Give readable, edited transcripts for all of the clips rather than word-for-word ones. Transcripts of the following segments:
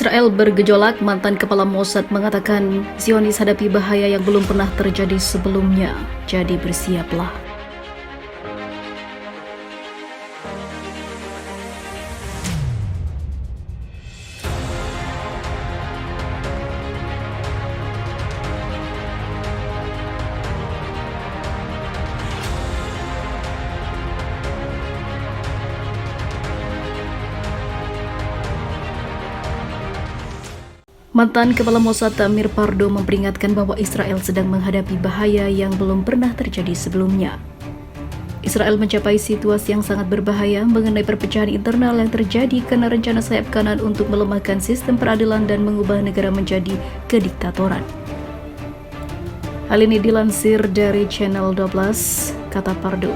Israel bergejolak, mantan kepala Mossad mengatakan Zionis hadapi bahaya yang belum pernah terjadi sebelumnya, jadi bersiaplah. Mantan Kepala Mossad Tamir Pardo memperingatkan bahwa Israel sedang menghadapi bahaya yang belum pernah terjadi sebelumnya. Israel mencapai situasi yang sangat berbahaya mengenai perpecahan internal yang terjadi karena rencana sayap kanan untuk melemahkan sistem peradilan dan mengubah negara menjadi kediktatoran. Hal ini dilansir dari Channel 12, kata Pardo.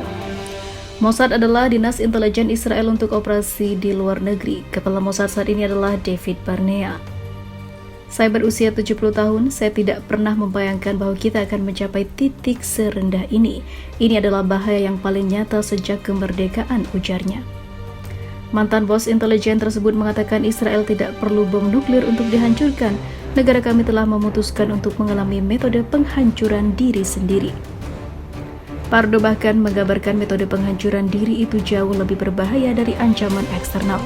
Mossad adalah dinas intelijen Israel untuk operasi di luar negeri. Kepala Mossad saat ini adalah David Barnea. Saya berusia 70 tahun, saya tidak pernah membayangkan bahwa kita akan mencapai titik serendah ini. Ini adalah bahaya yang paling nyata sejak kemerdekaan, ujarnya. Mantan bos intelijen tersebut mengatakan Israel tidak perlu bom nuklir untuk dihancurkan. Negara kami telah memutuskan untuk mengalami metode penghancuran diri sendiri. Pardo bahkan menggambarkan metode penghancuran diri itu jauh lebih berbahaya dari ancaman eksternal.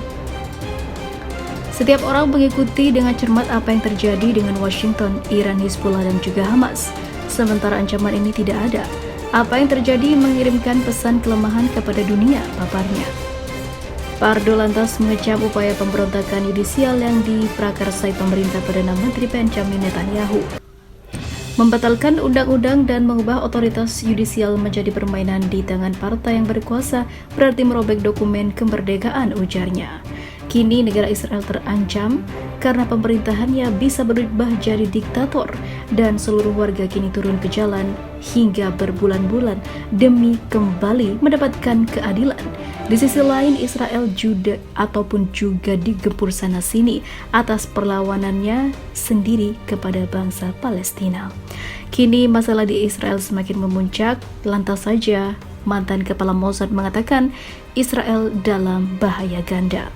Setiap orang mengikuti dengan cermat apa yang terjadi dengan Washington, Iran, Hizbullah, dan juga Hamas. Sementara ancaman ini tidak ada. Apa yang terjadi mengirimkan pesan kelemahan kepada dunia, paparnya. Pardo lantas mengecam upaya pemberontakan yudisial yang diprakarsai pemerintah Perdana Menteri Benjamin Netanyahu. Membatalkan undang-undang dan mengubah otoritas yudisial menjadi permainan di tangan partai yang berkuasa berarti merobek dokumen kemerdekaan, ujarnya. Kini negara Israel terancam karena pemerintahannya bisa berubah jadi diktator dan seluruh warga kini turun ke jalan hingga berbulan-bulan demi kembali mendapatkan keadilan. Di sisi lain, Israel juga digempur sana-sini atas perlawanannya sendiri kepada bangsa Palestina. Kini masalah di Israel semakin memuncak, lantas saja mantan kepala Mossad mengatakan Israel dalam bahaya ganda.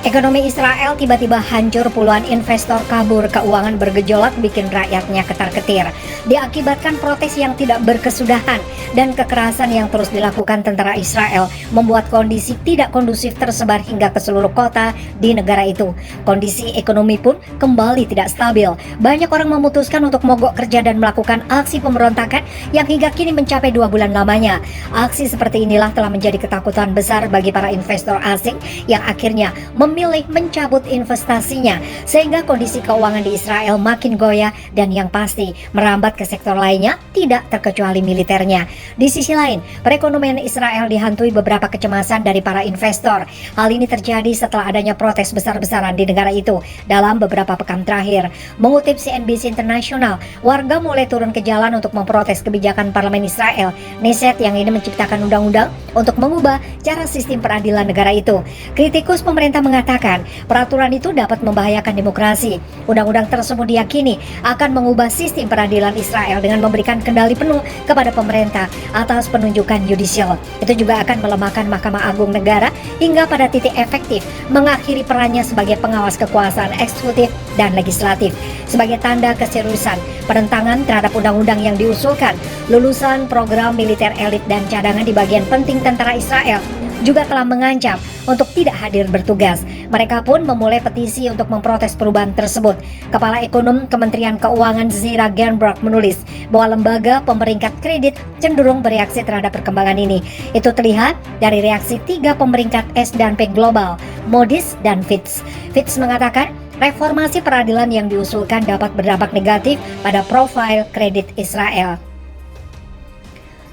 Ekonomi Israel tiba-tiba hancur, puluhan investor kabur, keuangan bergejolak bikin rakyatnya ketar-ketir. Diakibatkan protes yang tidak berkesudahan dan kekerasan yang terus dilakukan tentara Israel membuat kondisi tidak kondusif tersebar hingga ke seluruh kota di negara itu. Kondisi ekonomi pun kembali tidak stabil. Banyak orang memutuskan untuk mogok kerja dan melakukan aksi pemberontakan yang hingga kini mencapai 2 bulan lamanya. Aksi seperti inilah telah menjadi ketakutan besar bagi para investor asing yang akhirnya memilih mencabut investasinya, sehingga kondisi keuangan di Israel makin goyah dan yang pasti merambat ke sektor lainnya, tidak terkecuali militernya. Di sisi lain, perekonomian Israel dihantui beberapa kecemasan dari para investor. Hal ini terjadi setelah adanya protes besar-besaran di negara itu dalam beberapa pekan terakhir. Mengutip CNBC International, warga mulai turun ke jalan untuk memprotes kebijakan parlemen Israel, Knesset, yang ini menciptakan undang-undang untuk mengubah cara sistem peradilan negara itu. Kritikus pemerintah mengatakan peraturan itu dapat membahayakan demokrasi. Undang-undang tersebut diyakini akan mengubah sistem peradilan Israel dengan memberikan kendali penuh kepada pemerintah atas penunjukan yudisial. Itu juga akan melemahkan Mahkamah Agung Negara hingga pada titik efektif mengakhiri perannya sebagai pengawas kekuasaan eksekutif dan legislatif. Sebagai tanda keseriusan penentangan terhadap undang-undang yang diusulkan, lulusan program militer elit dan cadangan di bagian penting tentara Israel juga telah mengancam untuk tidak hadir bertugas. Mereka pun memulai petisi untuk memprotes perubahan tersebut. Kepala Ekonom Kementerian Keuangan Zira Genbrock menulis bahwa lembaga pemeringkat kredit cenderung bereaksi terhadap perkembangan ini. Itu terlihat dari reaksi 3 pemeringkat S&P Global, Moody's dan Fitch. Fitch mengatakan reformasi peradilan yang diusulkan dapat berdampak negatif pada profil kredit Israel.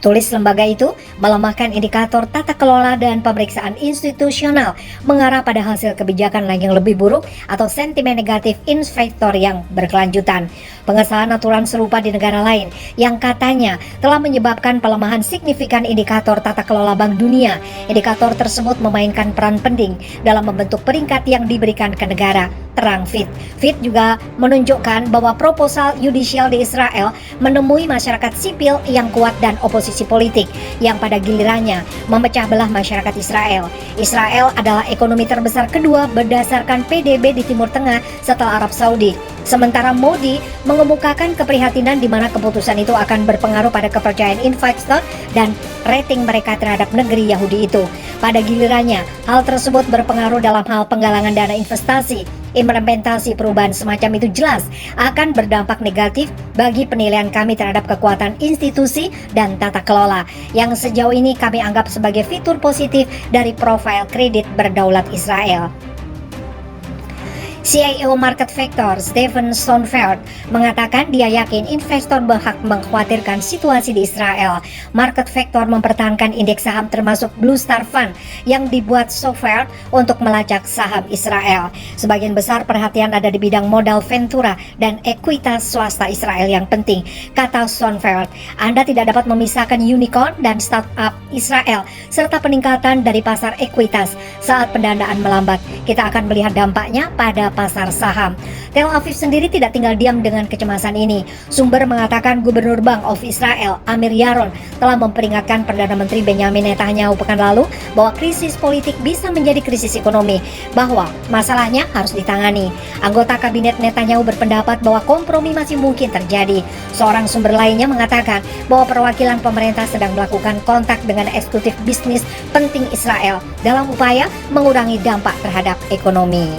Tulis lembaga itu melemahkan indikator tata kelola dan pemeriksaan institusional mengarah pada hasil kebijakan yang lebih buruk atau sentimen negatif investor yang berkelanjutan. Pengesahan aturan serupa di negara lain yang katanya telah menyebabkan pelemahan signifikan indikator tata kelola Bank Dunia. Indikator tersebut memainkan peran penting dalam membentuk peringkat yang diberikan ke negara. Terang Fit juga menunjukkan bahwa proposal yudisial di Israel menemui masyarakat sipil yang kuat dan oposisi politik yang pada gilirannya memecah belah masyarakat Israel. Israel adalah ekonomi terbesar kedua berdasarkan PDB di Timur Tengah setelah Arab Saudi. Sementara Modi mengemukakan keprihatinan di mana keputusan itu akan berpengaruh pada kepercayaan investor dan rating mereka terhadap negeri Yahudi itu. Pada gilirannya, hal tersebut berpengaruh dalam hal penggalangan dana investasi. Implementasi perubahan semacam itu jelas akan berdampak negatif bagi penilaian kami terhadap kekuatan institusi dan tata kelola yang sejauh ini kami anggap sebagai fitur positif dari profil kredit berdaulat Israel. CIO Market Factor Stephen Sonfeld mengatakan dia yakin investor berhak mengkhawatirkan situasi di Israel. Market Factor mempertahankan indeks saham termasuk Blue Star Fund yang dibuat Sonfeld untuk melacak saham Israel. Sebagian besar perhatian ada di bidang modal Ventura dan ekuitas swasta Israel yang penting, kata Sonfeld. Anda tidak dapat memisahkan unicorn dan startup Israel serta peningkatan dari pasar ekuitas saat pendanaan melambat. Kita akan melihat dampaknya pada pasar saham. Tel Aviv sendiri tidak tinggal diam dengan kecemasan ini. Sumber mengatakan Gubernur Bank of Israel, Amir Yaron, telah memperingatkan Perdana Menteri Benjamin Netanyahu pekan lalu bahwa krisis politik bisa menjadi krisis ekonomi, bahwa masalahnya harus ditangani. Anggota Kabinet Netanyahu berpendapat bahwa kompromi masih mungkin terjadi. Seorang sumber lainnya mengatakan bahwa perwakilan pemerintah sedang melakukan kontak dengan eksekutif bisnis penting Israel dalam upaya mengurangi dampak terhadap ekonomi.